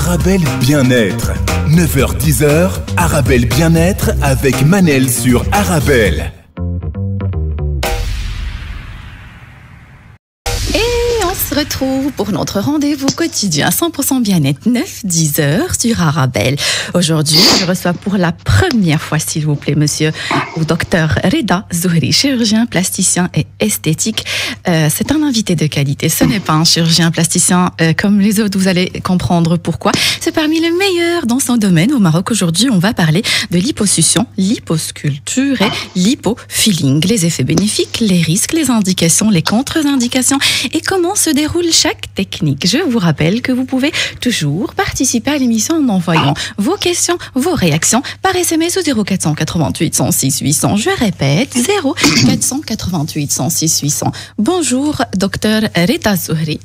Arabelle Bien-être. 9h-10h, Arabelle Bien-être avec Manel sur Arabelle. Retrouve pour notre rendez-vous quotidien 100% bien-être 9-10 heures sur Arabelle. Aujourd'hui, je reçois pour la première fois, s'il vous plaît, monsieur ou docteur Reda Zohri, chirurgien plasticien et esthétique. C'est un invité de qualité. Ce n'est pas un chirurgien plasticien comme les autres, vous allez comprendre pourquoi. C'est parmi les meilleurs dans son domaine au Maroc. Aujourd'hui, on va parler de liposuction, liposculpture et lipofilling. Les effets bénéfiques, les risques, les indications, les contre-indications et comment se déroule chaque technique. Je vous rappelle que vous pouvez toujours participer à l'émission en envoyant vos questions, vos réactions par SMS au 0488 106 800. Je répète, 0488 106 800. Bonjour, docteur Reda Zohri.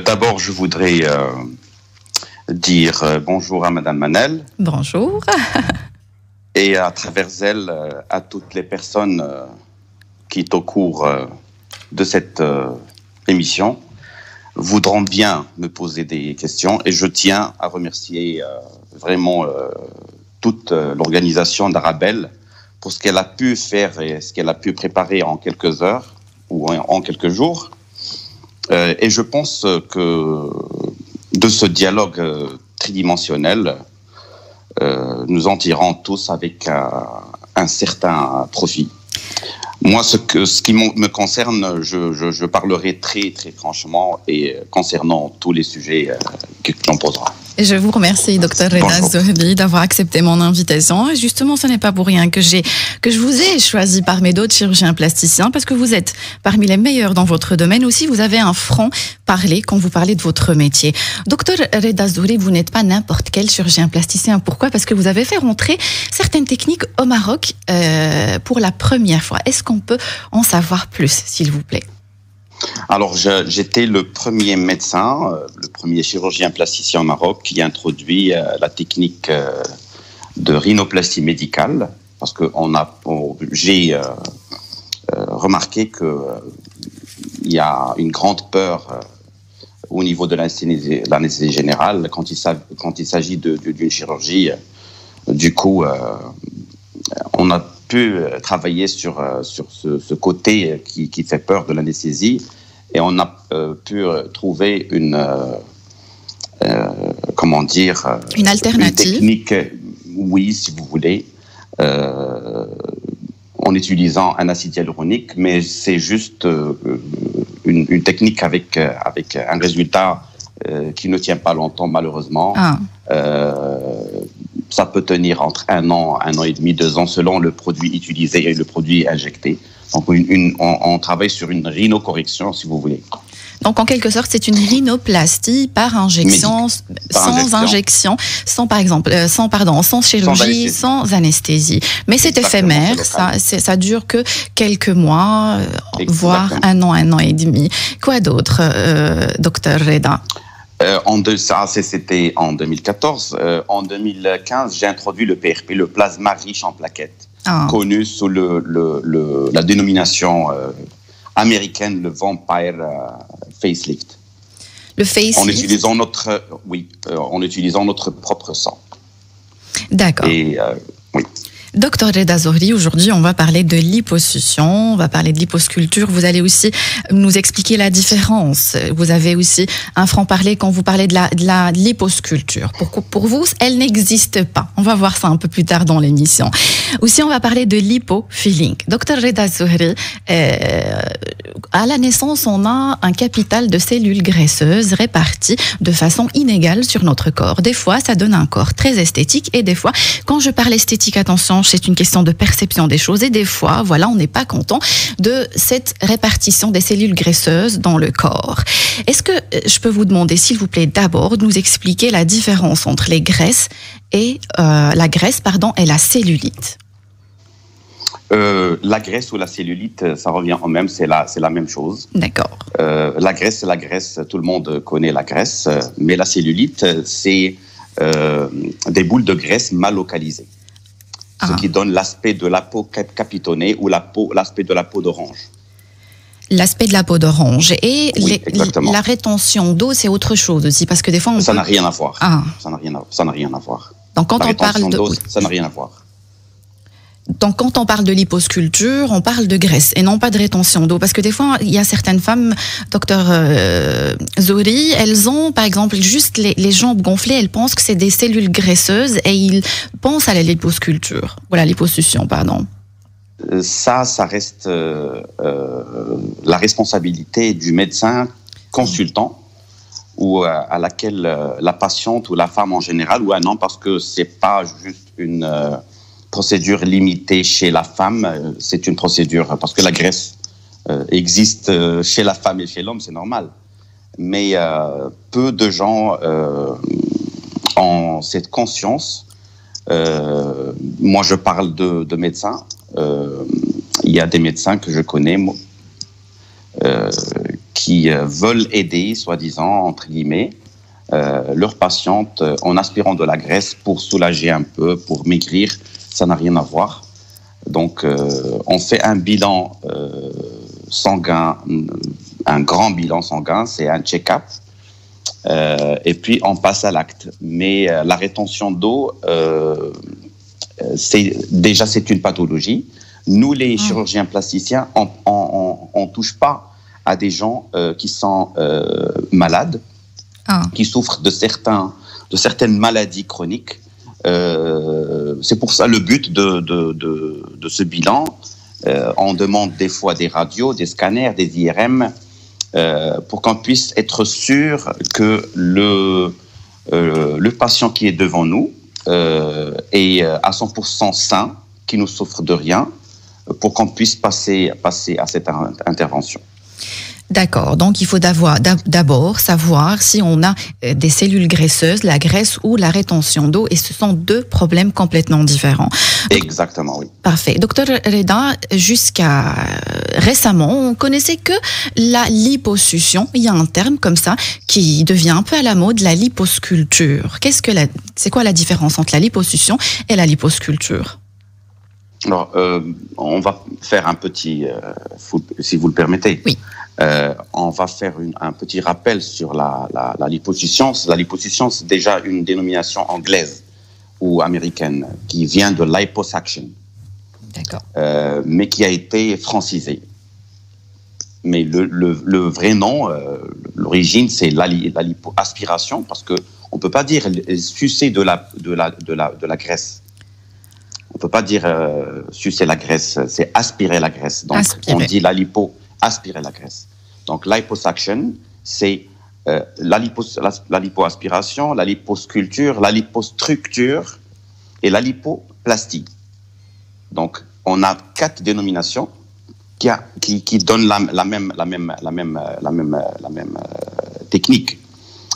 D'abord, je voudrais dire bonjour à Madame Manel. Bonjour. Et à travers elle, à toutes les personnes qui, au cours de cette émission, voudront bien me poser des questions. Et je tiens à remercier vraiment toute l'organisation d'Arabelle pour ce qu'elle a pu faire et ce qu'elle a pu préparer en quelques heures ou en quelques jours. Et je pense que de ce dialogue tridimensionnel, nous en tirons tous avec un certain profit. Moi, ce qui me concerne, je parlerai très, très franchement et concernant tous les sujets que l'on posera. Je vous remercie, docteur Reda Zohri, d'avoir accepté mon invitation. Et justement, ce n'est pas pour rien que je vous ai choisi parmi d'autres chirurgiens plasticiens, parce que vous êtes parmi les meilleurs dans votre domaine. Aussi, vous avez un franc parler quand vous parlez de votre métier. Docteur Reda Zohri, vous n'êtes pas n'importe quel chirurgien plasticien. Pourquoi ? Parce que vous avez fait rentrer certaines techniques au Maroc pour la première fois. Est-ce qu'on peut en savoir plus, s'il vous plaît ? Alors, j'étais le premier médecin, le premier chirurgien plasticien au Maroc qui a introduit la technique de rhinoplastie médicale, parce que j'ai remarqué qu'il y a une grande peur au niveau de l'anesthésie générale quand il s'agit d'une chirurgie. Du coup, on a pu travailler sur ce côté qui fait peur de l'anesthésie, et on a pu trouver une alternative, une technique, oui, si vous voulez, en utilisant un acide hyaluronique, mais c'est juste une technique avec un résultat qui ne tient pas longtemps, malheureusement. Ça peut tenir entre 1 an et demi, 2 ans, selon le produit utilisé et le produit injecté. Donc, on travaille sur une rhinocorrection, si vous voulez. Donc, en quelque sorte, c'est une rhinoplastie par injection, sans injection, sans chirurgie, sans anesthésie. Mais c'est éphémère, ça dure que quelques mois, voire 1 an et demi. Quoi d'autre, docteur Reda ? C'était en 2014. En 2015, j'ai introduit le PRP, le plasma riche en plaquettes, connu sous la dénomination américaine, le Vampire Facelift. Le facelift. En utilisant notre propre sang. D'accord. Et oui. Docteur Reda Zohri, aujourd'hui, on va parler de liposuction, on va parler de liposculpture. Vous allez aussi nous expliquer la différence. Vous avez aussi un franc-parler quand vous parlez de la liposculpture. Pour vous, elle n'existe pas. On va voir ça un peu plus tard dans l'émission. Aussi, on va parler de lipofilling. Docteur Reda Zohri, à la naissance, on a un capital de cellules graisseuses réparties de façon inégale sur notre corps. Des fois, ça donne un corps très esthétique, et des fois, quand je parle esthétique, attention, c'est une question de perception des choses, et des fois, voilà, on n'est pas content de cette répartition des cellules graisseuses dans le corps. Est-ce que je peux vous demander, s'il vous plaît, d'abord de nous expliquer la différence entre les graisses et la la cellulite? La graisse ou la cellulite, ça revient au même, c'est la même chose. D'accord. La graisse, c'est la graisse, tout le monde connaît la graisse, mais la cellulite, c'est des boules de graisse mal localisées. Ce qui donne l'aspect de la peau capitonnée ou l'aspect de la peau d'orange. L'aspect de la peau d'orange. Et Oui, exactement. la rétention d'eau, c'est autre chose aussi, parce que des fois, Ça n'a rien à voir. Ah. Ça n'a rien à voir. Donc, quand La on parle rétention de... d'eau, oui. ça n'a rien à voir. Donc, quand on parle de liposculpture, on parle de graisse et non pas de rétention d'eau. Parce que des fois, il y a certaines femmes, docteur Zohri, elles ont, par exemple, juste les jambes gonflées, elles pensent que c'est des cellules graisseuses et ils pensent à la liposculpture, ou la liposuction, pardon. Ça reste la responsabilité du médecin consultant ou à laquelle la patiente ou la femme en général ou un homme, parce que c'est pas juste une procédure limitée chez la femme, c'est une procédure parce que la graisse existe chez la femme et chez l'homme, c'est normal. Mais peu de gens ont cette conscience. Moi, je parle de médecins. Il y a des médecins que je connais qui veulent aider, soi-disant, entre guillemets, leurs patientes en aspirant de la graisse pour soulager un peu, pour maigrir. Ça n'a rien à voir. Donc, on fait un bilan sanguin, un grand bilan sanguin, c'est un check-up. Et puis, on passe à l'acte. Mais la rétention d'eau, c'est une pathologie. Nous, les chirurgiens plasticiens, on touche pas à des gens qui sont malades, qui souffrent de certaines maladies chroniques. C'est pour ça le but de ce bilan. On demande des fois des radios, des scanners, des IRM, pour qu'on puisse être sûr que le patient qui est devant nous est à 100% sain, qui ne souffre de rien, pour qu'on puisse passer à cette intervention. D'accord, donc il faut d'abord savoir si on a des cellules graisseuses, la graisse ou la rétention d'eau, et ce sont deux problèmes complètement différents. Exactement, oui. Parfait. Docteur Reda, jusqu'à récemment, on connaissait que la liposuction. Il y a un terme comme ça qui devient un peu à la mode, la liposculpture. C'est quoi la différence entre la liposuction et la liposculpture? Alors, on va faire un petit, si vous le permettez. Oui. On va faire un petit rappel sur la liposuction. La liposuction, c'est déjà une dénomination anglaise ou américaine qui vient de liposuction. D'accord. Mais qui a été francisée. Mais le vrai nom, l'origine, c'est la lipoaspiration, parce que on peut pas dire sucer de la graisse. On peut pas dire sucer la graisse, c'est aspirer la graisse. Donc on dit la aspirer la graisse. Donc, liposuction, c'est la lipoaspiration, la liposculpture, la lipostructure et la lipoplastie. Donc, on a 4 dénominations qui donnent la même technique.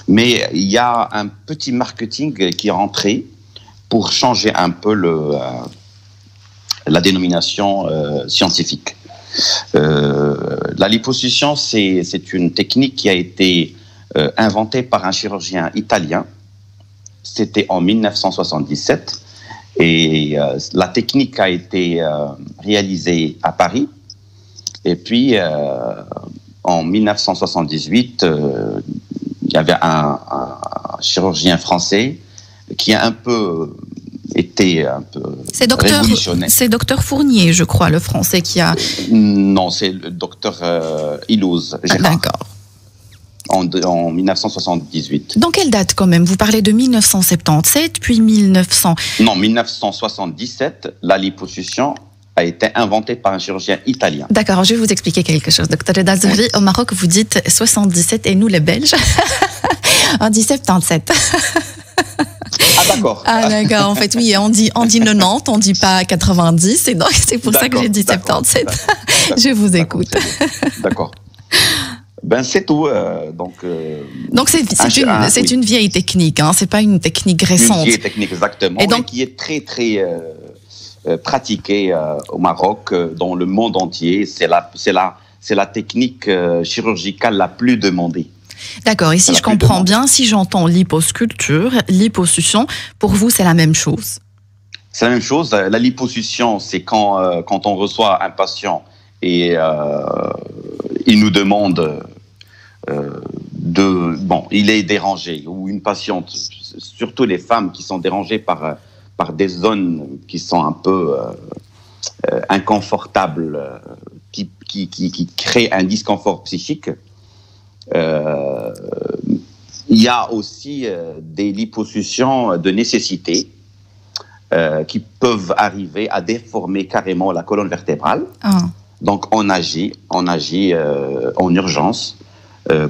Mais il y a un petit marketing qui est rentré pour changer un peu la dénomination scientifique. La liposuction, c'est une technique qui a été inventée par un chirurgien italien. C'était en 1977. Et la technique a été réalisée à Paris. Et puis, en 1978, il y avait un chirurgien français qui a été un peu révolutionnaire. C'est docteur Fournier, je crois, le français qui a... Non, c'est le docteur Illouz. D'accord. En 1978. Dans quelle date quand même? Vous parlez de 1977, puis 1900... Non, 1977, la liposuction a été inventée par un chirurgien italien. D'accord, je vais vous expliquer quelque chose. Docteur Reda Zohri, au Maroc, vous dites 77 et nous, les Belges, on dit 77. Ah d'accord. Ah d'accord, en fait oui, on dit 90, on dit pas 90, et donc c'est pour ça que j'ai dit 77. Je vous écoute. D'accord. Ben c'est tout. Donc c'est une vieille technique, hein, c'est pas une technique récente. Une vieille technique exactement, et donc, qui est très très pratiquée au Maroc, dans le monde entier. C'est la technique chirurgicale la plus demandée. D'accord, et si je comprends bien, si j'entends liposculpture, liposuction, pour vous c'est la même chose? C'est la même chose. La liposuction, c'est quand on reçoit un patient et il nous demande il est dérangé, ou une patiente, surtout les femmes qui sont dérangées par des zones qui sont un peu inconfortables, qui créent un disconfort psychique. Il y a aussi des liposuctions de nécessité qui peuvent arriver à déformer carrément la colonne vertébrale. Donc on agit en urgence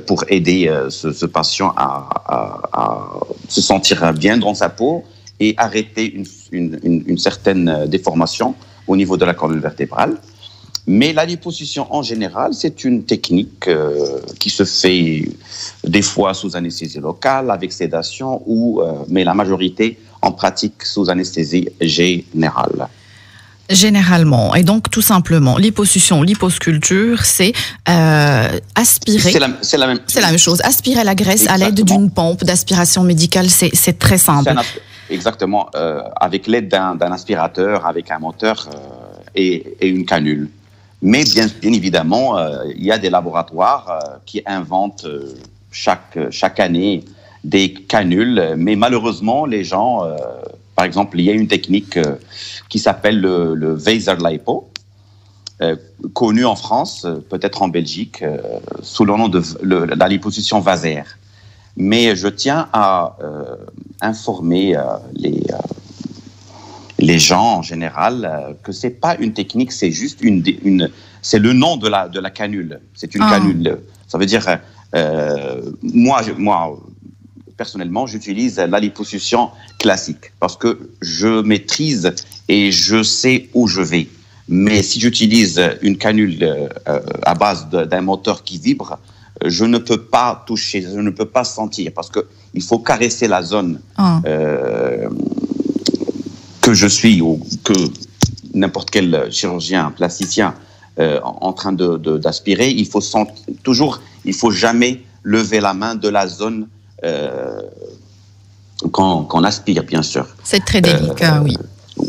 pour aider ce patient à se sentir bien dans sa peau et arrêter une certaine déformation au niveau de la colonne vertébrale. Mais la liposuction en général, c'est une technique qui se fait des fois sous anesthésie locale, avec sédation, mais la majorité en pratique sous anesthésie générale. Généralement. Et donc, tout simplement, liposuction, liposculpture, c'est aspirer. C'est la même chose. Aspirer la graisse à l'aide d'une pompe d'aspiration médicale, c'est très simple. Exactement. Avec l'aide d'un aspirateur, avec un moteur et une canule. Mais bien évidemment, il y a des laboratoires qui inventent chaque année des canules. Mais malheureusement, les gens... par exemple, il y a une technique qui s'appelle le Vaser Lipo, connu en France, peut-être en Belgique, sous le nom de la liposuction vasaire. Mais je tiens à informer les gens en général que c'est pas une technique, c'est juste c'est le nom de la canule. C'est une canule. Ça veut dire moi personnellement, j'utilise la liposuction classique parce que je maîtrise et je sais où je vais. Mais si j'utilise une canule à base d'un moteur qui vibre, je ne peux pas toucher, je ne peux pas sentir parce qu'il faut caresser la zone que je suis ou que n'importe quel chirurgien, plasticien en train d'aspirer. Il faut jamais lever la main de la zone qu'on aspire, bien sûr. C'est très délicat, oui.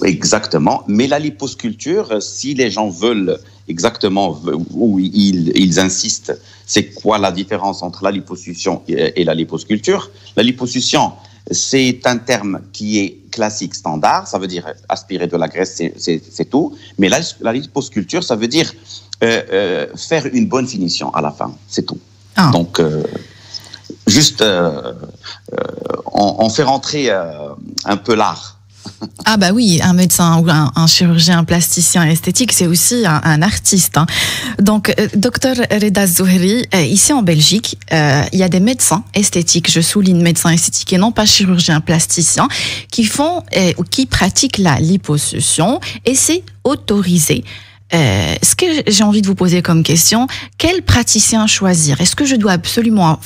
Exactement. Mais la liposculpture, si les gens veulent exactement où ils insistent, c'est quoi la différence entre la liposuction et la liposculpture? La liposuction, c'est un terme qui est classique, standard. Ça veut dire aspirer de la graisse, c'est tout. Mais la liposculpture, ça veut dire faire une bonne finition à la fin. C'est tout. Donc... juste, on fait rentrer un peu l'art. Ah bah oui, un médecin ou un chirurgien plasticien esthétique, c'est aussi un artiste. Donc, docteur Reda Zouhri, ici en Belgique, il y a des médecins esthétiques, je souligne médecins esthétiques et non pas chirurgiens plasticiens, qui pratiquent la liposuction et c'est autorisé. Ce que j'ai envie de vous poser comme question, quel praticien choisir? Est-ce que je dois absolument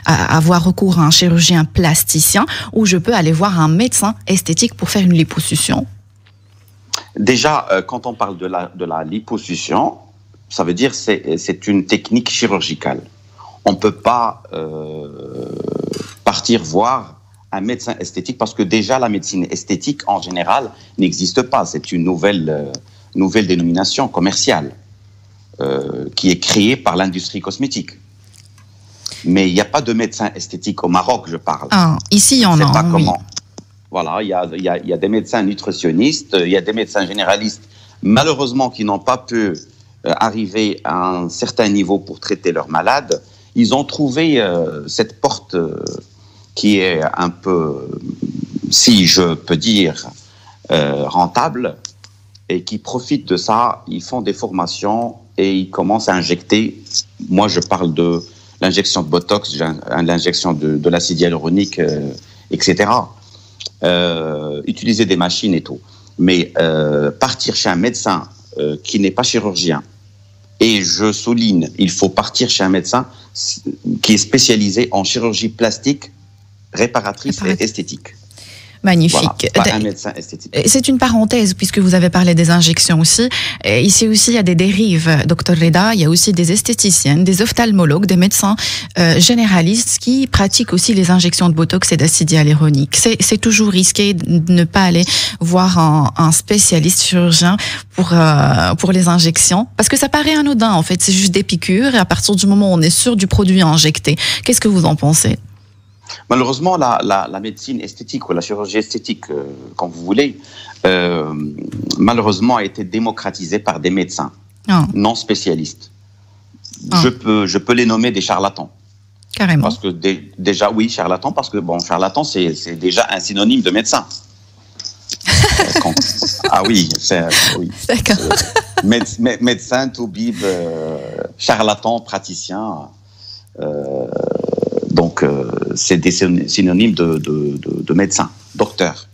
avoir recours à un chirurgien plasticien ou je peux aller voir un médecin esthétique pour faire une liposuction? Déjà, quand on parle de la liposuction, ça veut dire que c'est une technique chirurgicale. On ne peut pas partir voir un médecin esthétique parce que déjà la médecine esthétique en général n'existe pas. C'est une nouvelle dénomination commerciale qui est créée par l'industrie cosmétique. Mais il n'y a pas de médecin esthétique au Maroc, je parle. Ici, il y en a. Pas comment. Voilà, il y a des médecins nutritionnistes, il y a des médecins généralistes, malheureusement, qui n'ont pas pu arriver à un certain niveau pour traiter leurs malades. Ils ont trouvé cette porte qui est un peu, si je peux dire, rentable, et qui profitent de ça. Ils font des formations et ils commencent à injecter. Moi, je parle de l'injection de Botox, l'injection de l'acide hyaluronique, etc. Utiliser des machines et tout. Mais partir chez un médecin qui n'est pas chirurgien, et je souligne, il faut partir chez un médecin qui est spécialisé en chirurgie plastique, réparatrice et esthétique. Magnifique. Voilà, pas un médecin esthétique. C'est une parenthèse, puisque vous avez parlé des injections aussi. Et ici aussi, il y a des dérives, Dr Reda. Il y a aussi des esthéticiennes, des ophtalmologues, des médecins généralistes qui pratiquent aussi les injections de Botox et d'acide hyaluronique. C'est toujours risqué de ne pas aller voir un spécialiste chirurgien pour les injections, parce que ça paraît anodin, en fait. C'est juste des piqûres, et à partir du moment où on est sûr du produit injecté. Qu'est-ce que vous en pensez? Malheureusement, la médecine esthétique ou la chirurgie esthétique, comme vous voulez, malheureusement a été démocratisée par des médecins non spécialistes. Je peux les nommer des charlatans. Carrément. Parce que déjà, oui, charlatan, parce que bon, charlatan, c'est déjà un synonyme de médecin. Ah oui, oui. D'accord. Médecin, toubib, charlatan, praticien. Donc, c'est des synonymes de médecin, docteur.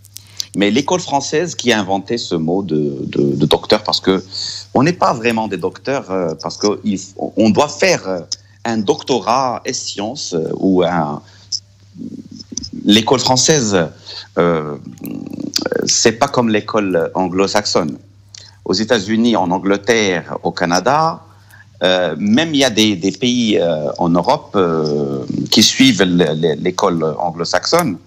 Mais l'école française qui a inventé ce mot de docteur, parce que on n'est pas vraiment des docteurs, parce que on doit faire un doctorat en sciences ou l'école française, c'est pas comme l'école anglo-saxonne. Aux États-Unis, en Angleterre, au Canada, même il y a des pays en Europe qui suivent l'école anglo-saxonne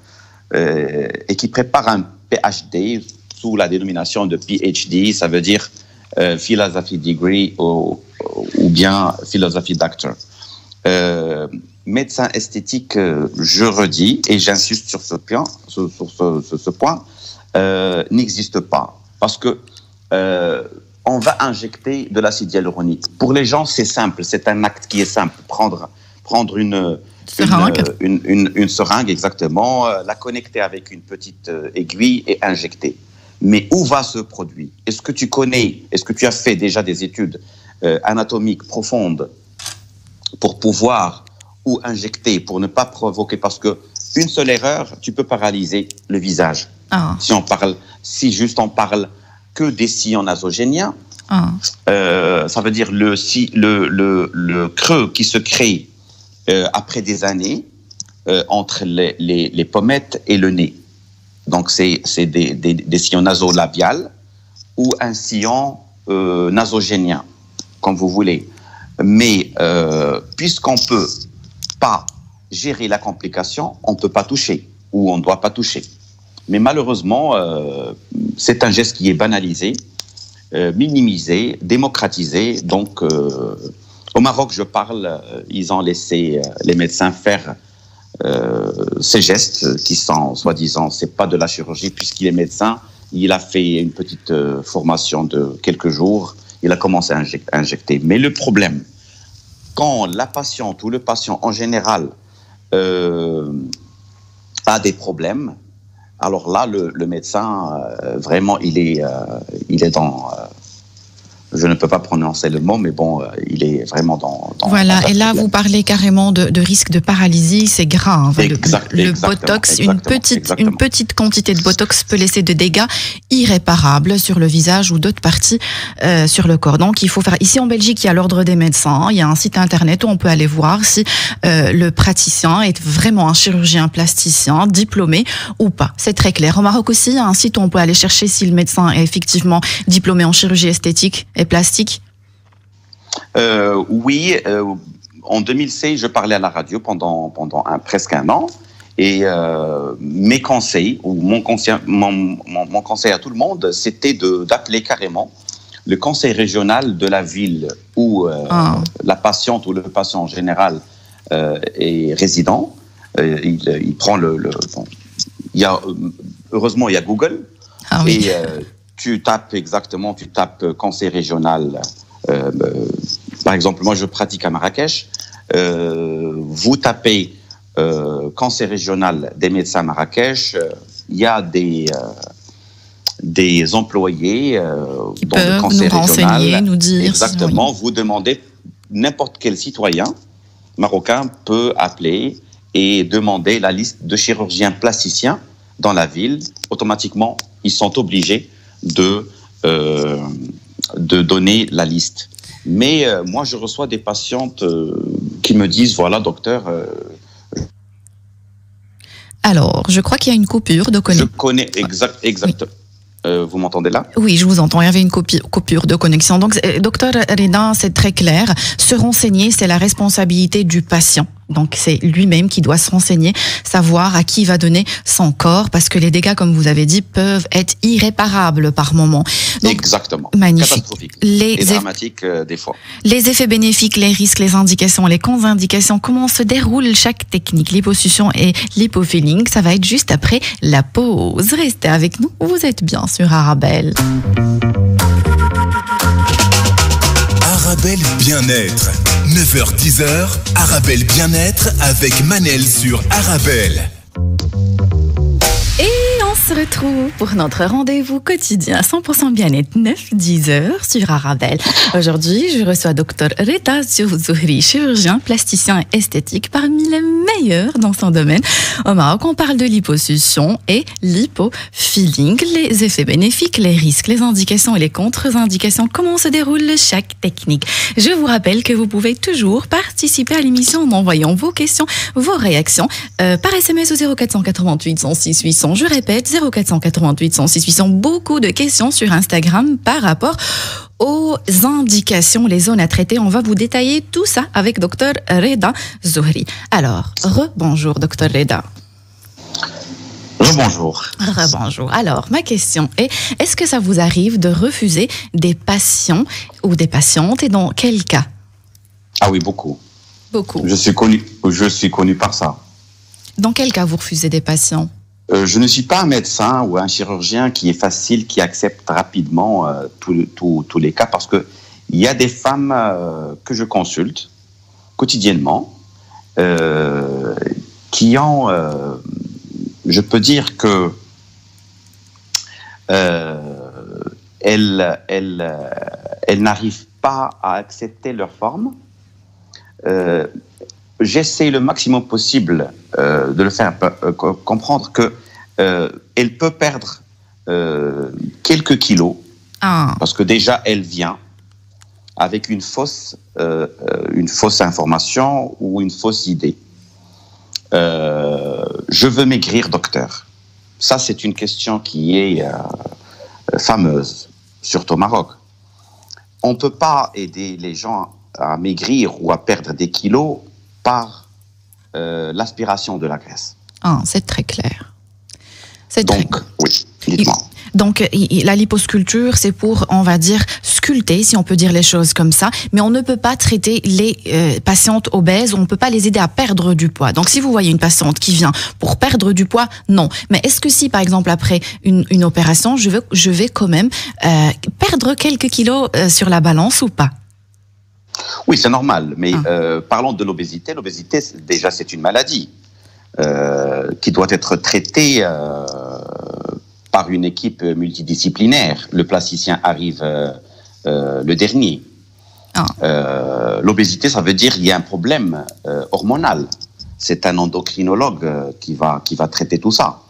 et qui préparent un PhD sous la dénomination de PhD, ça veut dire Philosophy Degree ou bien Philosophy Doctor. Médecin esthétique, je redis et j'insiste sur ce point, n'existe pas. Parce que on va injecter de l'acide hyaluronique. Pour les gens, c'est simple, c'est un acte qui est simple. Prendre une seringue, exactement, la connecter avec une petite aiguille et injecter. Mais où va ce produit? Est-ce que tu as fait déjà des études anatomiques profondes pour pouvoir ou injecter, pour ne pas provoquer, parce que une seule erreur, tu peux paralyser le visage. Si juste on parle que des sillons nasogéniens, ça veut dire le creux qui se crée après des années entre les pommettes et le nez. Donc c'est des sillons nasolabiales ou un sillon nasogénien, comme vous voulez. Mais puisqu'on ne peut pas gérer la complication, on ne peut pas toucher ou on ne doit pas toucher. Mais malheureusement, c'est un geste qui est banalisé, minimisé, démocratisé. Donc, au Maroc, je parle, ils ont laissé les médecins faire ces gestes qui sont, soi-disant, c'est pas de la chirurgie, puisqu'il est médecin. Il a fait une petite formation de quelques jours. Il a commencé à injecter. Mais le problème, quand la patiente ou le patient en général a des problèmes, alors là, le médecin, vraiment, il est dans... je ne peux pas prononcer le mot, mais bon, il est vraiment dans voilà, et là, vous parlez carrément de risque de paralysie, c'est grave. Le Botox, une petite quantité de Botox peut laisser des dégâts irréparables sur le visage ou d'autres parties sur le corps. Donc, il faut faire... Ici, en Belgique, il y a l'Ordre des médecins, il y a un site internet où on peut aller voir si le praticien est vraiment un chirurgien plasticien, diplômé ou pas. C'est très clair. Au Maroc aussi, il y a un site où on peut aller chercher si le médecin est effectivement diplômé en chirurgie esthétique et plastique. Oui, en 2016, je parlais à la radio pendant presque un an, et mes conseils, ou mon conseil à tout le monde, c'était d'appeler carrément le conseil régional de la ville où la patiente ou le patient en général est résident. Il prend heureusement, il y a Google. Oui. Et tu tapes conseil régional. Par exemple, moi, je pratique à Marrakech. Vous tapez conseil régional des médecins à Marrakech. Il y a des employés dans le conseil régional. Nous dire. Exactement. Oui. Vous demandez, n'importe quel citoyen marocain peut appeler et demander la liste de chirurgiens plasticiens dans la ville. Automatiquement, ils sont obligés de donner la liste. Mais moi, je reçois des patientes qui me disent, voilà, docteur... Alors, je crois qu'il y a une coupure de Je connexion. connais exact. Vous m'entendez là? Oui, je vous entends. Il y avait une coupure de connexion. Donc, docteur Reda, c'est très clair. Se renseigner, c'est la responsabilité du patient. Donc, c'est lui-même qui doit se renseigner, savoir à qui il va donner son corps, parce que les dégâts, comme vous avez dit, peuvent être irréparables par moment. Donc, Exactement. magnifique. Catastrophique. Les Et dramatique des fois. Les effets bénéfiques, les risques, les indications, les contre-indications, comment se déroule chaque technique, l'hyposuction et l'hypofilling, ça va être juste après la pause. Restez avec nous, vous êtes bien sur Arabelle. Arabelle Bien-être. 9h-10h, Arabelle Bien-être avec Manel sur Arabelle. Et on se retrouve pour notre rendez-vous quotidien 100% bien-être 9-10h sur Arabelle. Aujourd'hui, je reçois Dr Reda Zohri, chirurgien, plasticien et esthétique, parmi les meilleurs dans son domaine. Au Maroc, on parle de l'hyposuction et l'hypofilling, les effets bénéfiques, les risques, les indications et les contre-indications, comment se déroule chaque technique. Je vous rappelle que vous pouvez toujours participer à l'émission en envoyant vos questions, vos réactions par SMS au 0488 106 800. Je répète, 0488 106 800. Beaucoup de questions sur Instagram par rapport aux indications, les zones à traiter. On va vous détailler tout ça avec Dr Reda Zohri. Alors, rebonjour Dr Reda. Rebonjour. Rebonjour. Alors, ma question est, est-ce que ça vous arrive de refuser des patients ou des patientes et dans quel cas? Ah oui, beaucoup. Beaucoup. Je suis connu par ça. Dans quel cas vous refusez des patients? Je ne suis pas un médecin ou un chirurgien qui est facile, qui accepte rapidement tous les cas, parce que il y a des femmes que je consulte quotidiennement qui ont, je peux dire que elles n'arrivent pas à accepter leur forme. J'essaie le maximum possible de le faire comprendre que elle peut perdre quelques kilos, parce que déjà elle vient avec une fausse information ou une fausse idée. Je veux maigrir, docteur. Ça, c'est une question qui est fameuse, surtout au Maroc. On ne peut pas aider les gens à maigrir ou à perdre des kilos par l'aspiration de la graisse. C'est très clair. Donc, oui, dites-moi. Donc, la liposculpture, c'est pour, on va dire, sculpter, si on peut dire les choses comme ça, mais on ne peut pas traiter les patientes obèses, on ne peut pas les aider à perdre du poids. Donc, si vous voyez une patiente qui vient pour perdre du poids, non. Mais est-ce que si, par exemple, après une opération, je vais quand même perdre quelques kilos sur la balance ou pas? Oui, c'est normal, mais parlons de l'obésité. L'obésité, déjà, c'est une maladie qui doit être traitée par une équipe multidisciplinaire. Le plasticien arrive le dernier. L'obésité, ça veut dire qu'il y a un problème hormonal. C'est un endocrinologue qui va traiter tout ça.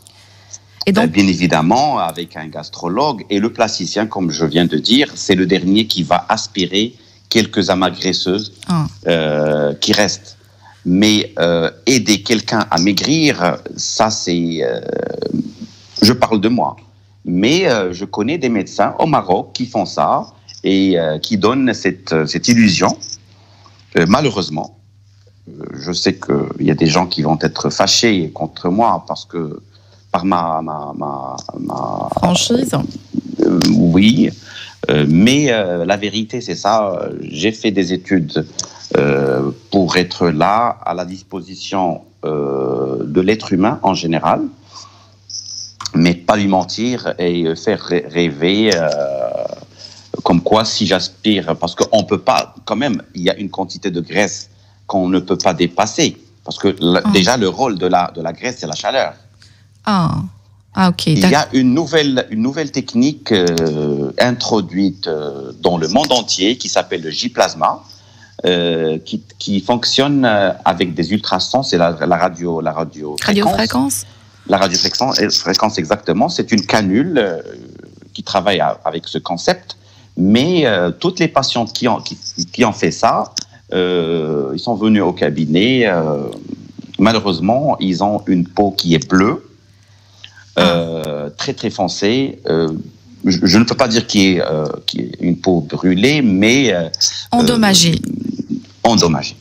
Et donc, bien évidemment, avec un gastrologue. Et le plasticien, comme je viens de dire, c'est le dernier qui va aspirer quelques amas graisseuses qui restent. Mais aider quelqu'un à maigrir, ça c'est... je parle de moi. Mais je connais des médecins au Maroc qui font ça et qui donnent cette illusion. Malheureusement, je sais qu'il y a des gens qui vont être fâchés contre moi parce que par ma franchise. Oui. Mais la vérité, c'est ça. J'ai fait des études pour être là, à la disposition de l'être humain en général, mais pas lui mentir et faire rêver comme quoi si j'aspire, parce qu'on peut pas, quand même, il y a une quantité de graisse qu'on ne peut pas dépasser, parce que déjà le rôle de la graisse, c'est la chaleur. Ok. Il y a une nouvelle technique introduite dans le monde entier qui s'appelle le J-plasma, qui fonctionne avec des ultrasons, c'est la radiofréquence. La radiofréquence, exactement. C'est une canule qui travaille avec ce concept, mais toutes les patientes qui ont fait ça, ils sont venus au cabinet malheureusement, ils ont une peau qui est bleue, très très foncée. Je ne peux pas dire qu'il y ait une peau brûlée, mais endommagée. Endommagée.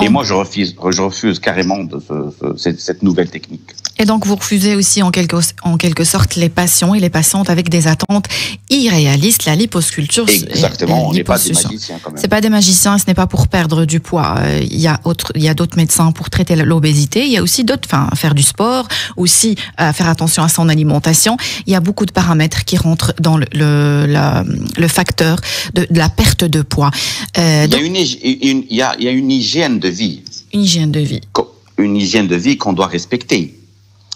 Et moi, je refuse carrément cette nouvelle technique. Et donc, vous refusez aussi en quelque sorte les patients et les patientes avec des attentes irréalistes. La liposculpture, exactement, on n'est pas des magiciens quand même. C'est pas des magiciens, ce n'est pas pour perdre du poids. Il y a d'autres médecins pour traiter l'obésité. Il y a aussi d'autres, faire du sport, aussi faire attention à son alimentation. Il y a beaucoup de paramètres qui rentrent dans le facteur de la perte de poids. Il y a une hygiène de vie. Une hygiène de vie. Une hygiène de vie qu'on doit respecter.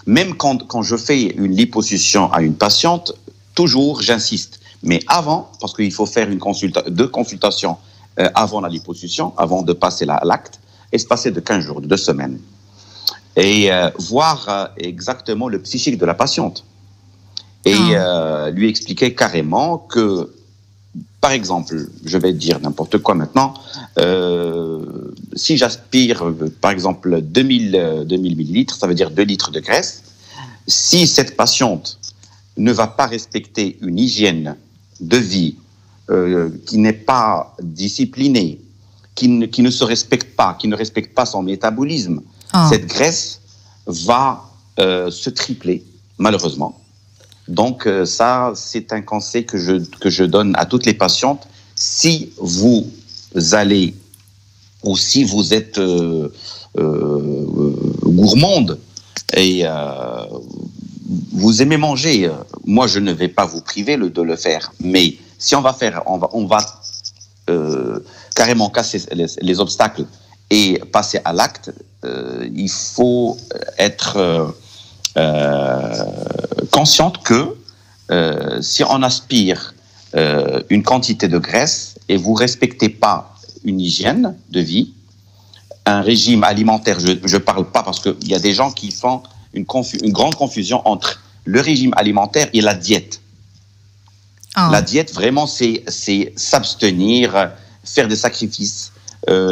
Même quand je fais une liposuction à une patiente, toujours j'insiste. Mais avant, parce qu'il faut faire deux consultations avant la liposuction, avant de passer à l'acte, espacées de 15 jours, de 2 semaines. Et voir exactement le psychique de la patiente. Et lui expliquer carrément que, par exemple, je vais dire n'importe quoi maintenant, si j'aspire, par exemple, 2000 millilitres, ça veut dire 2 litres de graisse. Si cette patiente ne va pas respecter une hygiène de vie, qui n'est pas disciplinée, qui ne se respecte pas, qui ne respecte pas son métabolisme, cette graisse va se tripler, malheureusement. Donc ça, c'est un conseil que je donne à toutes les patientes. Si vous allez, ou si vous êtes gourmande et vous aimez manger, moi je ne vais pas vous priver de le faire. Mais si on va carrément casser les obstacles et passer à l'acte, il faut être consciente que si on aspire une quantité de graisse et vous respectez pas une hygiène de vie, un régime alimentaire, je parle pas parce qu'il y a des gens qui font une grande confusion entre le régime alimentaire et la diète. La diète, vraiment, c'est s'abstenir, faire des sacrifices,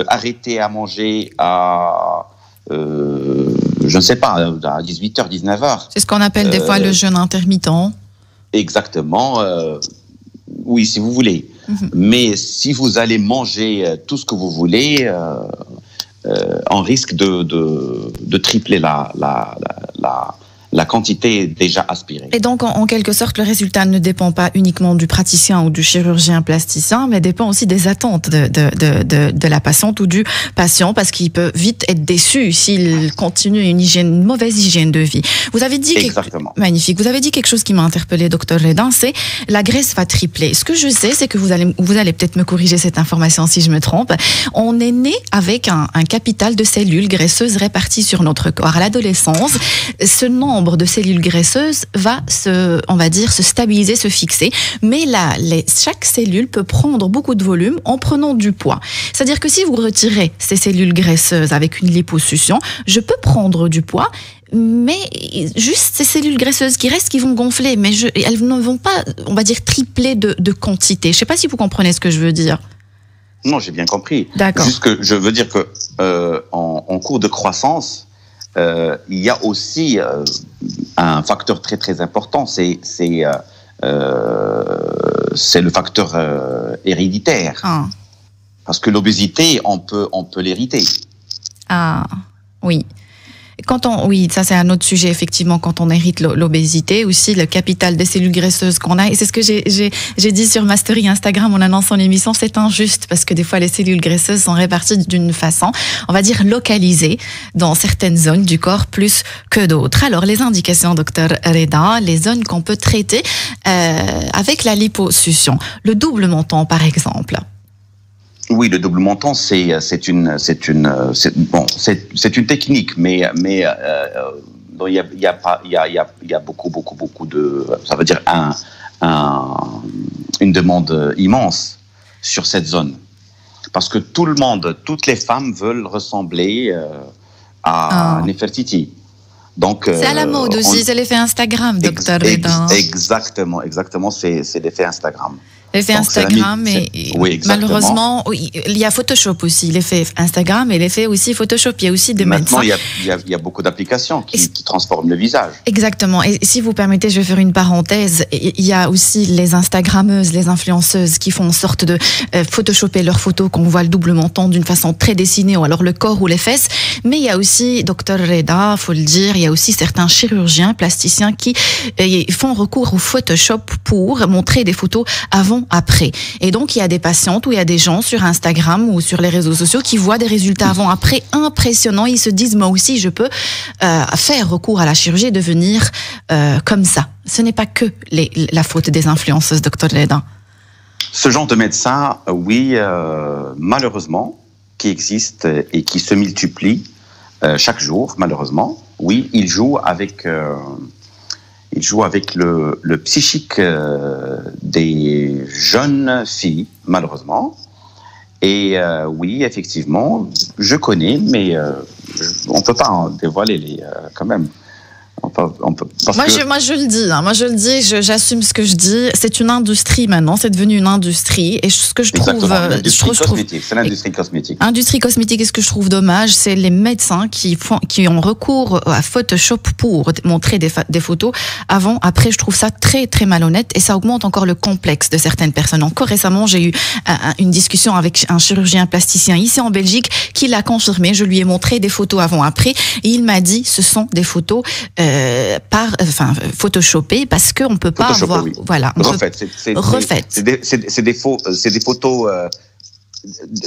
arrêter à manger à je ne sais pas, à 18h, 19h. C'est ce qu'on appelle des fois le jeûne intermittent. Exactement. Oui, si vous voulez. Mais si vous allez manger tout ce que vous voulez, on risque de tripler la quantité déjà aspirée. Et donc, en quelque sorte, le résultat ne dépend pas uniquement du praticien ou du chirurgien plasticien, mais dépend aussi des attentes de la patiente ou du patient, parce qu'il peut vite être déçu s'il continue une mauvaise hygiène de vie. Vous avez dit magnifique. Vous avez dit quelque chose qui m'a interpellé, docteur Redin, c'est la graisse va tripler. Ce que je sais, c'est que vous allez peut-être me corriger cette information si je me trompe. On est né avec un capital de cellules graisseuses réparties sur notre corps. À l'adolescence, ce nombre de cellules graisseuses va se stabiliser, se fixer, mais chaque cellule peut prendre beaucoup de volume en prenant du poids. C'est-à-dire que si vous retirez ces cellules graisseuses avec une liposuction, je peux prendre du poids, mais juste ces cellules graisseuses qui restent, qui vont gonfler, mais elles ne vont pas, on va dire, tripler de quantité. Je ne sais pas si vous comprenez ce que je veux dire. Non, j'ai bien compris. D'accord. Juste que je veux dire que en cours de croissance, il y a aussi un facteur très très important, c'est le facteur héréditaire. Parce que l'obésité, on peut l'hériter. Ah, oui. Oui, ça c'est un autre sujet, effectivement, quand on hérite l'obésité, aussi le capital des cellules graisseuses qu'on a. Et c'est ce que j'ai dit sur ma story Instagram en annonçant l'émission, c'est injuste parce que des fois les cellules graisseuses sont réparties d'une façon, on va dire localisée, dans certaines zones du corps plus que d'autres. Alors les indications, docteur Redin, les zones qu'on peut traiter avec la liposuction. Le double menton, par exemple. Oui, le double menton, c'est une technique, mais il y a beaucoup de, ça veut dire une demande immense sur cette zone, parce que toutes les femmes veulent ressembler à Nefertiti. Donc c'est à la mode aussi, c'est l'effet Instagram, docteur Redin. Exactement, c'est l'effet Instagram. L'effet Instagram, oui, malheureusement, il y a Photoshop aussi, l'effet Instagram et l'effet aussi Photoshop. Il y a aussi des médecins. Maintenant, il y a beaucoup d'applications qui transforment le visage. Exactement. Et si vous permettez, je vais faire une parenthèse. Il y a aussi les Instagrammeuses, les influenceuses qui font en sorte de photoshopper leurs photos, qu'on voit le double menton d'une façon très dessinée, ou alors le corps ou les fesses. Mais il y a aussi, Dr Reda, faut le dire, il y a aussi certains chirurgiens, plasticiens qui font recours au Photoshop pour montrer des photos avant, après. Et donc, il y a des patientes ou il y a des gens sur Instagram ou sur les réseaux sociaux qui voient des résultats avant, après impressionnants. Ils se disent, moi aussi, je peux faire recours à la chirurgie et devenir comme ça. Ce n'est pas que la faute des influenceuses, Dr Reda. Ce genre de médecin, oui, malheureusement, qui existe et qui se multiplie chaque jour, malheureusement. Oui, il joue avec le psychique des jeunes filles, malheureusement. Et oui, effectivement, je connais, mais on ne peut pas en dévoiler quand même. Moi, je le dis, j'assume ce que je dis. C'est une industrie maintenant, c'est devenu une industrie. Et ce que je trouve. C'est l'industrie cosmétique. Industrie cosmétique, et ce que je trouve dommage, c'est les médecins qui ont recours à Photoshop pour montrer des photos avant, après. Je trouve ça très, très malhonnête et ça augmente encore le complexe de certaines personnes. Encore récemment, j'ai eu une discussion avec un chirurgien plasticien ici en Belgique qui l'a confirmé. Je lui ai montré des photos avant, après et il m'a dit ce sont des photos photoshopées parce qu'on peut pas avoir, oui. Voilà, c'est des photos.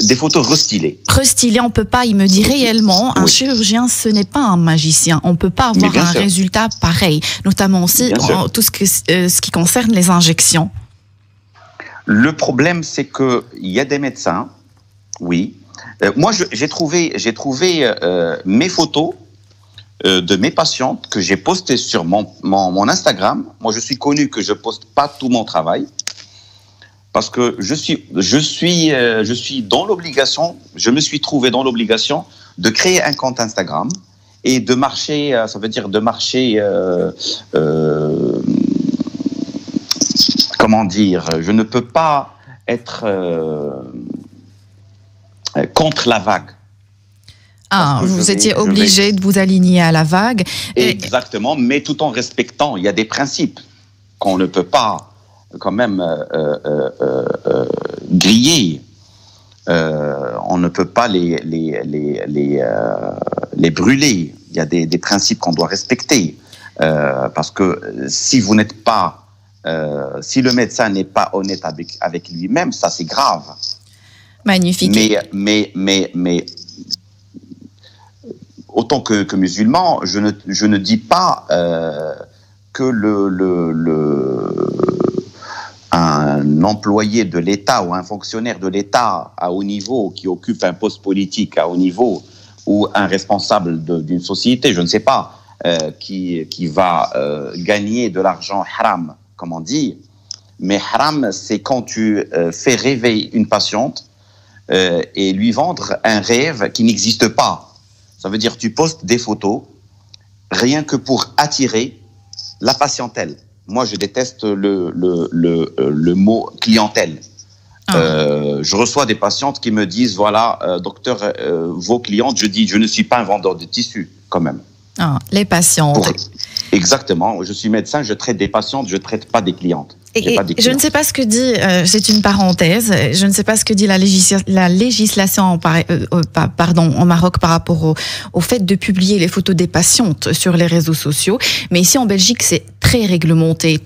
Des photos restylées. Restylées, on peut pas, il me dit réellement, un chirurgien, ce n'est pas un magicien. On peut pas avoir un résultat pareil, notamment aussi tout ce qui concerne les injections. Le problème, c'est que il y a des médecins, oui. Moi, j'ai trouvé mes photos de mes patientes que j'ai postées sur mon Instagram. Moi, je suis connu que je poste pas tout mon travail parce que je suis dans l'obligation. Je me suis trouvé dans l'obligation de créer un compte Instagram et de marcher. Ça veut dire de marcher. Comment dire ? Je ne peux pas être contre la vague. Vous étiez obligé de vous aligner à la vague. Exactement, mais tout en respectant, il y a des principes qu'on ne peut pas quand même griller. On ne peut pas les brûler. Il y a des principes qu'on doit respecter. Parce que si vous n'êtes pas, si le médecin n'est pas honnête avec lui-même, ça c'est grave. Magnifique. Mais autant que musulman, je ne dis pas que un employé de l'État ou un fonctionnaire de l'État à haut niveau qui occupe un poste politique à haut niveau ou un responsable d'une société, je ne sais pas, qui va gagner de l'argent haram, comme on dit. Mais haram, c'est quand tu fais rêver une patiente et lui vendre un rêve qui n'existe pas. Ça veut dire que tu postes des photos rien que pour attirer la patientèle. Moi, je déteste le mot clientèle. Je reçois des patientes qui me disent, voilà, docteur, vos clientes, je dis, je ne suis pas un vendeur de tissus, quand même. Les patientes. Exactement. Je suis médecin, je traite des patientes, je ne traite pas des clientes. Et je ne sais pas ce que dit, c'est une parenthèse, je ne sais pas ce que dit la législation en Maroc par rapport au fait de publier les photos des patientes sur les réseaux sociaux, mais ici en Belgique c'est très réglementé.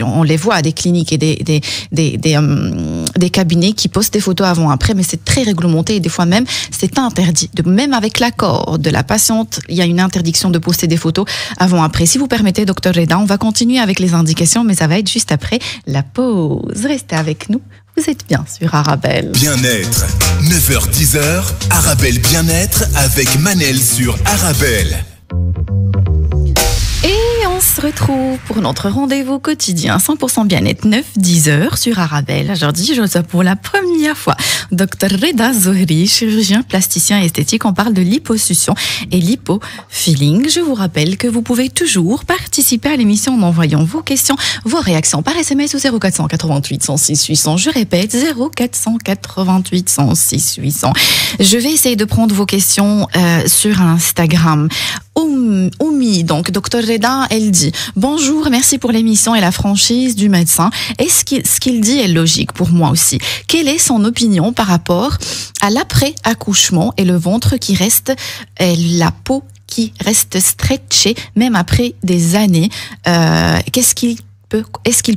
On les voit à des cliniques et des cabinets qui postent des photos avant-après, mais c'est très réglementé et des fois même c'est interdit. Même avec l'accord de la patiente, il y a une interdiction de poster des photos avant-après. Si vous permettez, Dr Reda, on va continuer avec les indications, mais ça va être juste après la pause. Restez avec nous. Vous êtes bien sur Arabelle. Bien-être. 9h-10h. Arabelle Bien-être avec Manel sur Arabelle. Et On se retrouve pour notre rendez-vous quotidien 100% bien-être 9-10 heures sur Arabelle. Aujourd'hui, je reçois pour la première fois Dr Reda Zohri, chirurgien plasticien et esthétique. On parle de liposuction et lipofilling. Je vous rappelle que vous pouvez toujours participer à l'émission en envoyant vos questions, vos réactions par SMS au 0488 106 800. Je répète, 0488 106 800. Je vais essayer de prendre vos questions sur Instagram. Oumi, donc Dr Reda, elle dit « Bonjour, merci pour l'émission et la franchise du médecin. Est-ce ce qu'il dit est logique pour moi aussi? Quelle est son opinion par rapport à l'après-accouchement et le ventre qui reste, et la peau qui reste stretchée même après des années? Est-ce qu'il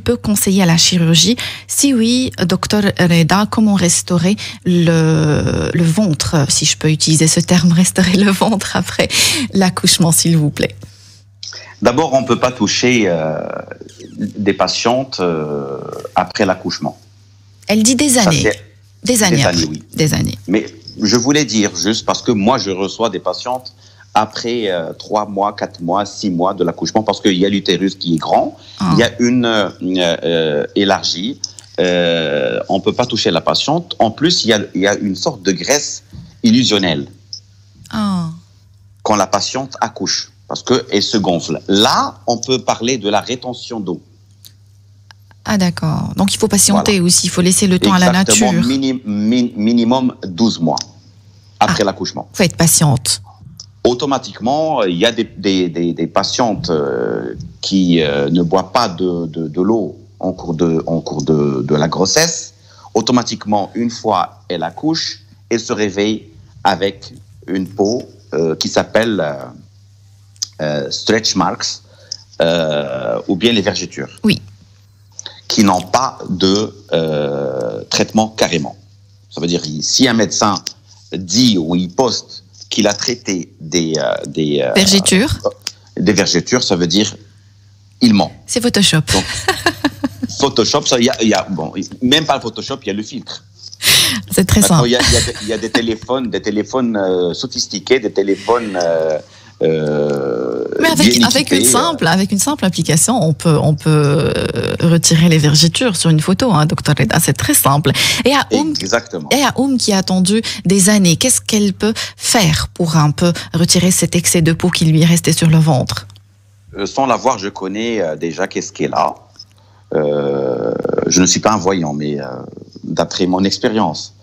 peut conseiller à la chirurgie? Si oui, docteur Reda, comment restaurer le ventre, si je peux utiliser ce terme, restaurer le ventre après l'accouchement, s'il vous plaît? D'abord, on ne peut pas toucher des patientes après l'accouchement. Elle dit des années. Des années, oui. Des années. Mais je voulais dire, juste parce que moi, je reçois des patientes après 3 mois, 4 mois, 6 mois de l'accouchement, parce qu'il y a l'utérus qui est grand, il y a une élargie, on ne peut pas toucher la patiente. En plus, il y a une sorte de graisse illusionnelle quand la patiente accouche, parce qu'elle se gonfle. Là, on peut parler de la rétention d'eau. Ah d'accord, donc il faut patienter aussi, il faut laisser le temps à la nature. Minimum 12 mois après l'accouchement. Il faut être patiente. Automatiquement, il y a des patientes qui ne boivent pas de l'eau en cours de la grossesse. Automatiquement, une fois elle accouche, elle se réveille avec une peau qui s'appelle stretch marks ou bien les vergetures. Oui. Qui n'ont pas de traitement carrément. Ça veut dire, si un médecin dit ou il poste qu'il a traité des vergetures. Des vergetures, ça veut dire il ment. C'est Photoshop. Donc, Photoshop, bon, même pas le Photoshop, il y a le filtre. C'est très simple. Il y a des téléphones sophistiqués, des téléphones. Mais avec une simple application, on peut retirer les vergetures sur une photo, hein, Dr Reda, c'est très simple. Exactement. Et à qui a attendu des années, qu'est-ce qu'elle peut faire pour un peu retirer cet excès de peau qui lui est resté sur le ventre? Sans la voir, je connais déjà qu'est-ce qu'elle a. Je ne suis pas un voyant, mais d'après mon expérience.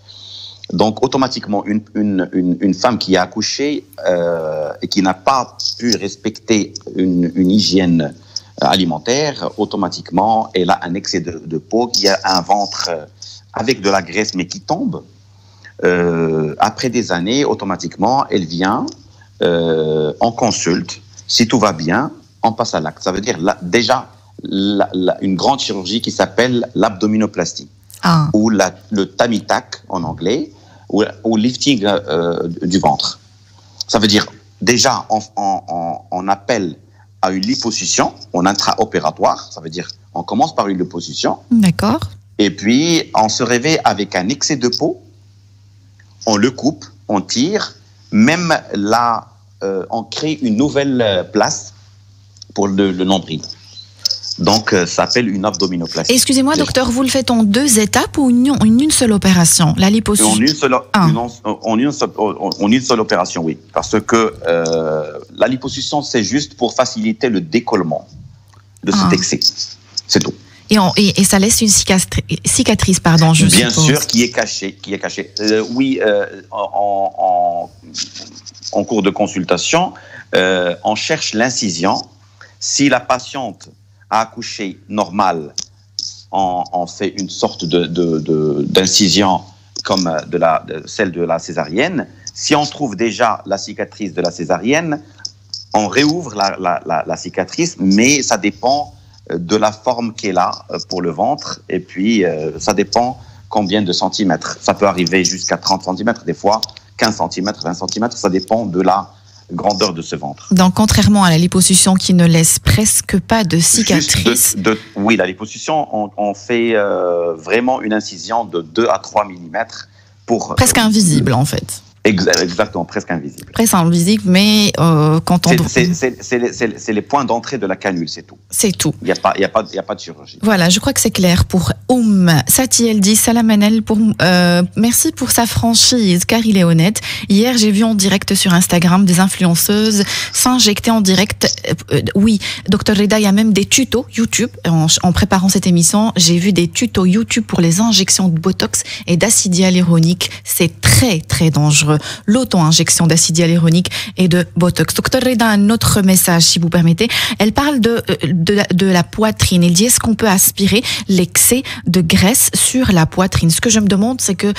Donc, automatiquement, une femme qui a accouché et qui n'a pas pu respecter une hygiène alimentaire, automatiquement, elle a un excès de peau, il y a un ventre avec de la graisse, mais qui tombe. Après des années, automatiquement, elle vient, on consulte. Si tout va bien, on passe à l'acte. Ça veut dire déjà une grande chirurgie qui s'appelle l'abdominoplastie. Ou le tummy tuck en anglais, ou lifting du ventre. Ça veut dire, déjà, on appelle à une liposuction, en intra-opératoire, ça veut dire, on commence par une liposuction. D'accord. Et puis, on se réveille avec un excès de peau, on le coupe, on tire, même là, on crée une nouvelle place pour le nombril. Donc, ça s'appelle une abdominoplastie. Excusez-moi, docteur, vous le faites en 2 étapes ou une seule opération, la liposuction? En une seule opération, oui. Parce que la liposuction, c'est juste pour faciliter le décollement de cet excès. C'est tout. Et ça laisse une cicatrice, pardon, je Bien suppose. sûr, qui est cachée. Oui, en cours de consultation, on cherche l'incision. Si la patiente a accouché normal, on fait une sorte d'incision comme celle de la césarienne. Si on trouve déjà la cicatrice de la césarienne, on réouvre la cicatrice, mais ça dépend de la forme qu'elle a pour le ventre, et puis ça dépend combien de centimètres. Ça peut arriver jusqu'à 30 centimètres, des fois 15 centimètres, 20 centimètres, ça dépend de la grandeur de ce ventre. Donc, contrairement à la liposuction qui ne laisse presque pas de cicatrices. Oui, la liposuction, on fait vraiment une incision de 2 à 3 mm pour... Presque invisible, en fait. Exactement, presque invisible. Presque invisible, mais quand on... C'est les points d'entrée de la canule, c'est tout. C'est tout. Il n'y a pas de chirurgie. Voilà, je crois que c'est clair pour Sati, elle dit Salam Manel, merci pour sa franchise, car il est honnête. Hier, j'ai vu en direct sur Instagram des influenceuses s'injecter en direct. Oui, Dr Reda, il y a même des tutos YouTube. En préparant cette émission, j'ai vu des tutos YouTube pour les injections de Botox et d'acide hyaluronique. C'est très, très dangereux. L'auto-injection d'acide hyaluronique et de Botox. Dr Reda, un autre message, si vous permettez. Elle parle de la poitrine. Elle dit, est-ce qu'on peut aspirer l'excès de graisse sur la poitrine? Ce que je me demande, c'est que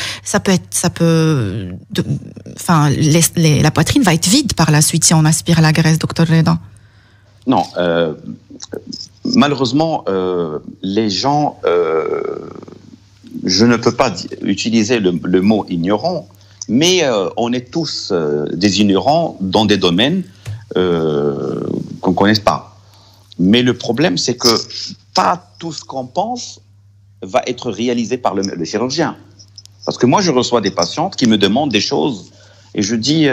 la poitrine va être vide par la suite si on aspire la graisse, Dr Reda. Non, malheureusement, les gens, je ne peux pas utiliser le mot ignorant, mais on est tous des ignorants dans des domaines qu'on ne connaisse pas. Mais le problème, c'est que pas tout ce qu'on pense va être réalisé par le chirurgien. Parce que moi, je reçois des patientes qui me demandent des choses et je dis,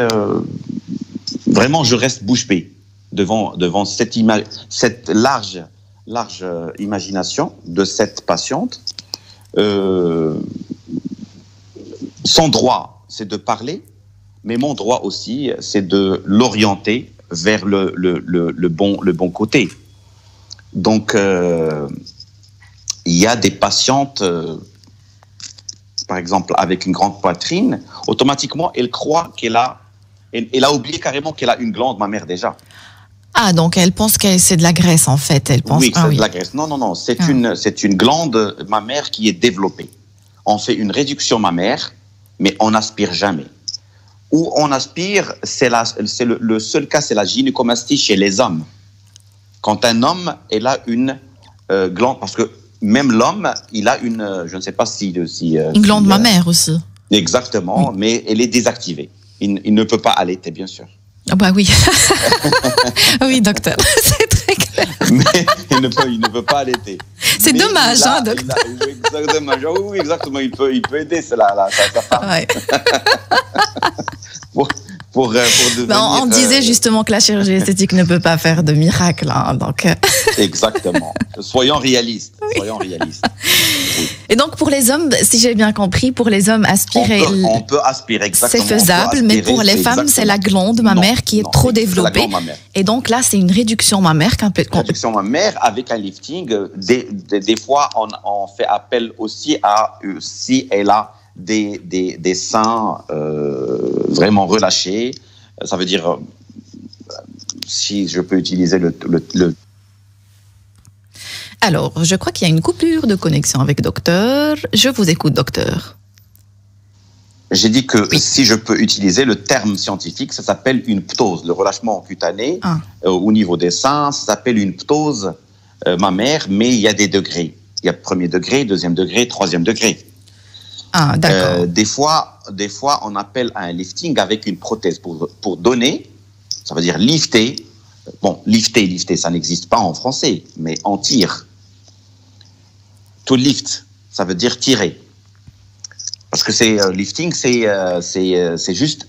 vraiment, je reste bouche bée devant cette large imagination de cette patiente. Son droit, c'est de parler, mais mon droit aussi, c'est de l'orienter vers le bon côté. Donc, il y a des patientes, par exemple, avec une grande poitrine, automatiquement, elle croit qu'elle a oublié carrément qu'elle a une glande mammaire déjà. Ah, donc elle pense que c'est de la graisse, en fait. Elle pense, oui, c'est de la graisse. Non, c'est une glande mammaire qui est développée. On fait une réduction mammaire, mais on n'aspire jamais. Où on aspire, le seul cas, c'est la gynécomastie chez les hommes. Quand un homme, il a une glande, parce que même l'homme, il a une, je ne sais pas si une glande mammaire aussi. Exactement, oui. Mais elle est désactivée. Il ne peut pas allaiter, bien sûr. Ah bah oui. Oui, docteur, c'est très clair. Mais il ne peut pas allaiter. C'est dommage, docteur. Oui, exactement. Il peut aider sa femme. Ouais. pour devenir, on disait justement que la chirurgie esthétique ne peut pas faire de miracle. Donc... Exactement. Soyons réalistes. Oui. Et donc, pour les hommes, si j'ai bien compris, pour les hommes, aspirer... On peut aspirer, exactement. C'est faisable, mais pour les femmes, c'est la glande mammaire qui est trop développée. Et donc là, c'est une réduction mammaire. Une réduction mammaire avec un lifting. Des fois, on fait appel aussi à si elle a des seins vraiment relâchés. Ça veut dire, si je peux utiliser le... Alors, je crois qu'il y a une coupure de connexion avec docteur. Je vous écoute, docteur. J'ai dit que si je peux utiliser le terme scientifique, ça s'appelle une ptose. Le relâchement cutané au niveau des seins, ça s'appelle une ptose mammaire, mais il y a des degrés. Il y a premier degré, deuxième degré, troisième degré. Ah, d'accord. Des fois, on appelle un lifting avec une prothèse pour donner, ça veut dire lifter. Bon, lifter, ça n'existe pas en français, mais on tire. To lift, ça veut dire tirer. Parce que lifting, c'est juste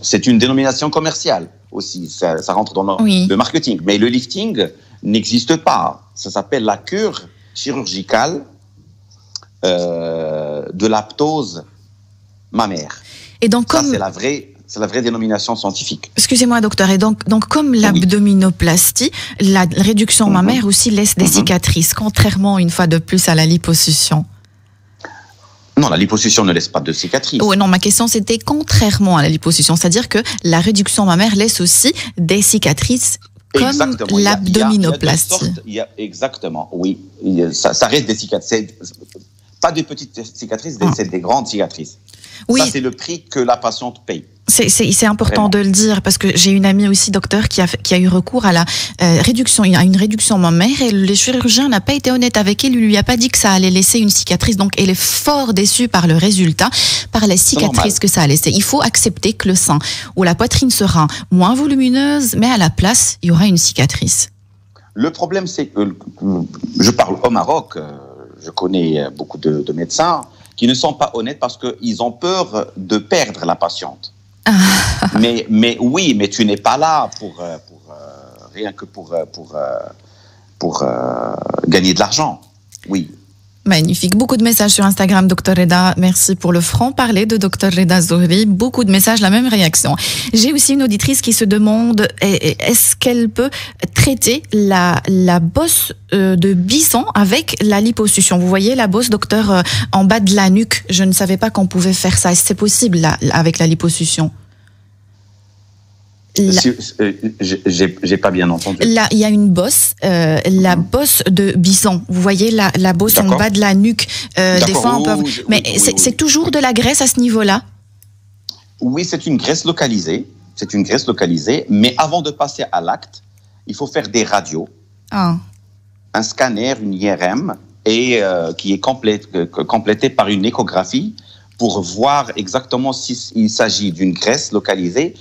c'est une dénomination commerciale aussi. Ça rentre dans le marketing. Mais le lifting n'existe pas. Ça s'appelle la cure chirurgicale de la ptose mammaire. Et donc, ça, c'est la vraie dénomination scientifique. Excusez-moi, docteur. Et donc comme l'abdominoplastie, la réduction mammaire aussi laisse des cicatrices, contrairement une fois de plus à la liposuction. Non, la liposuction ne laisse pas de cicatrices. Oui, non, ma question c'était contrairement à la liposuction, c'est-à-dire que la réduction mammaire laisse aussi des cicatrices comme l'abdominoplastie. Exactement, oui. Ça reste des cicatrices. Pas de petites cicatrices, c'est des grandes cicatrices. Oui. Ça, c'est le prix que la patiente paye. C'est important de le dire parce que j'ai une amie aussi, docteur, qui a eu recours à la réduction, à une réduction mammaire et le chirurgien n'a pas été honnête avec elle, il lui a pas dit que ça allait laisser une cicatrice, donc elle est fort déçue par le résultat, par les cicatrices que ça a laissé. Il faut accepter que le sein ou la poitrine sera moins volumineuse, mais à la place, il y aura une cicatrice. Le problème, c'est que je parle au Maroc, je connais beaucoup de médecins qui ne sont pas honnêtes parce qu'ils ont peur de perdre la patiente. mais oui, mais tu n'es pas là pour rien que pour gagner de l'argent. Oui. Magnifique. Beaucoup de messages sur Instagram, Dr Reda. Merci pour le franc-parler de Dr Reda Zohri. Beaucoup de messages, la même réaction. J'ai aussi une auditrice qui se demande est-ce qu'elle peut traiter la bosse de bison avec la liposuction. Vous voyez la bosse, docteur, en bas de la nuque. Je ne savais pas qu'on pouvait faire ça. Est-ce que c'est possible là, avec la liposuction? J'ai pas bien entendu. Là, il y a une bosse, la bosse de bison. Vous voyez la bosse en bas de la nuque. Des fois, on peut. Mais c'est toujours de la graisse à ce niveau-là? Oui, c'est une graisse localisée. C'est une graisse localisée. Mais avant de passer à l'acte, il faut faire des radios, un scanner, une IRM, et qui est complété par une échographie, pour voir exactement s'il s'agit d'une graisse localisée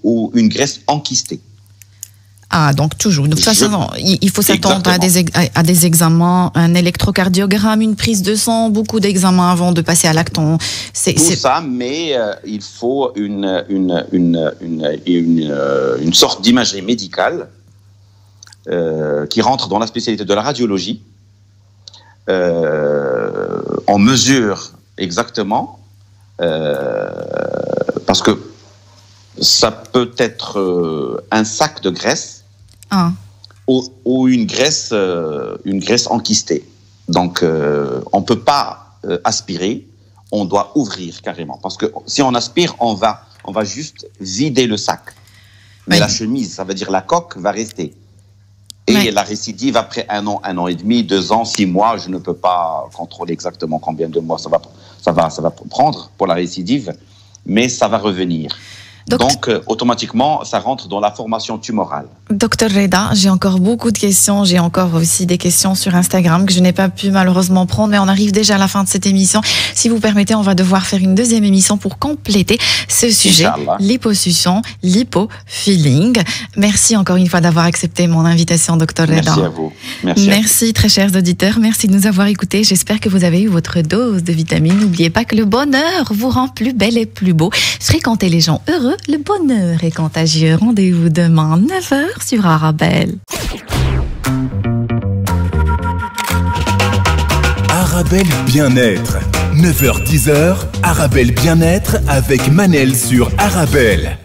ou une graisse enquistée. Ah, donc toujours. De toute façon, il faut s'attendre à des examens, un électrocardiogramme, une prise de sang, beaucoup d'examens avant de passer à l'acte. Ça, mais il faut une sorte d'imagerie médicale qui rentre dans la spécialité de la radiologie. On mesure exactement, parce que ça peut être un sac de graisse ou une graisse enquistée. Donc, on ne peut pas aspirer, on doit ouvrir carrément. Parce que si on aspire, on va juste vider le sac. Mais la chemise, ça veut dire la coque, va rester. Et la récidive, après 1 an et demi, 2 ans, 6 mois, je ne peux pas contrôler exactement combien de mois ça va prendre pour la récidive, mais ça va revenir. Donc, automatiquement, ça rentre dans la formation tumorale. Docteur Reda, j'ai encore beaucoup de questions. J'ai encore aussi des questions sur Instagram que je n'ai pas pu malheureusement prendre, mais on arrive déjà à la fin de cette émission. Si vous permettez, on va devoir faire une deuxième émission pour compléter ce sujet. Liposuction, lipofilling. Merci encore une fois d'avoir accepté mon invitation, Docteur Reda. Merci à vous. Merci, très chers auditeurs. Merci de nous avoir écoutés. J'espère que vous avez eu votre dose de vitamines. N'oubliez pas que le bonheur vous rend plus belle et plus beau. Fréquentez les gens heureux. Le bonheur est contagieux. Rendez-vous demain, 9h sur Arabelle. Arabelle Bien-être. 9h-10h, Arabelle Bien-être avec Manel sur Arabelle.